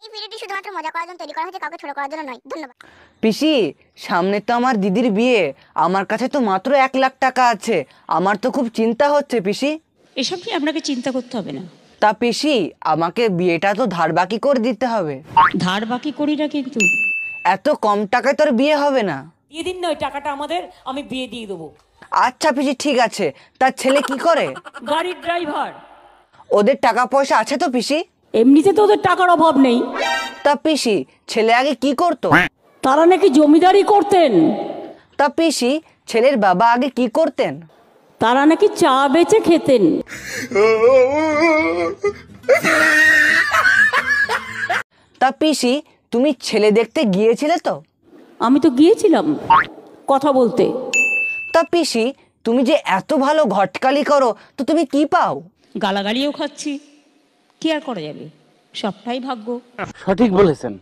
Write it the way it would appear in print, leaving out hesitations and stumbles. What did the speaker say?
এই ভিডিওটি শুধুমাত্র মজা করার জন্য তৈরি করা হয়েছে, কাউকে ছোট করার জন্য নয়। ধন্যবাদ। পিসি, সামনে তো আমার দিদির বিয়ে, আমার কাছে তো মাত্র 1 লাখ টাকা আছে, আমার তো খুব চিন্তা হচ্ছে পিসি। এসব নিয়ে আপনাকে চিন্তা করতে হবে না। তা পিসি, আমাকে বিয়েটা তো ধার বাকি করে দিতে হবে। ধার বাকি করি না কিন্তু। এত কম টাকায় তোর বিয়ে হবে না। দিয়ে দিন না ওই টাকাটা আমাদের, আমি বিয়ে দিয়ে দেবো। আচ্ছা পিসি, ঠিক আছে। তার ছেলে কি করে? গাড়ির ড্রাইভার। ওদের টাকা পয়সা আছে তো পিসি? এমনিতে তো ওদের টাকার অভাব নেই। তা পিসি, ছেলে আগে কি করতো? তারা নাকি জমিদারি করতেন। তা পিসি, ছেলের বাবা আগে কি করতেন? তারা নাকি চা বেচে খেতেন। তা পিসি, তুমি ছেলে দেখতে গিয়েছিলে তো? আমি তো গিয়েছিলাম কথা বলতে। তা পিসি, তুমি যে এত ভালো ঘটকালি করো, তো তুমি কি পাও? গালাগালিও খাচ্ছি, কি আর করা যাবে, সবটাই ভাগ্য। সঠিক বলেছেন।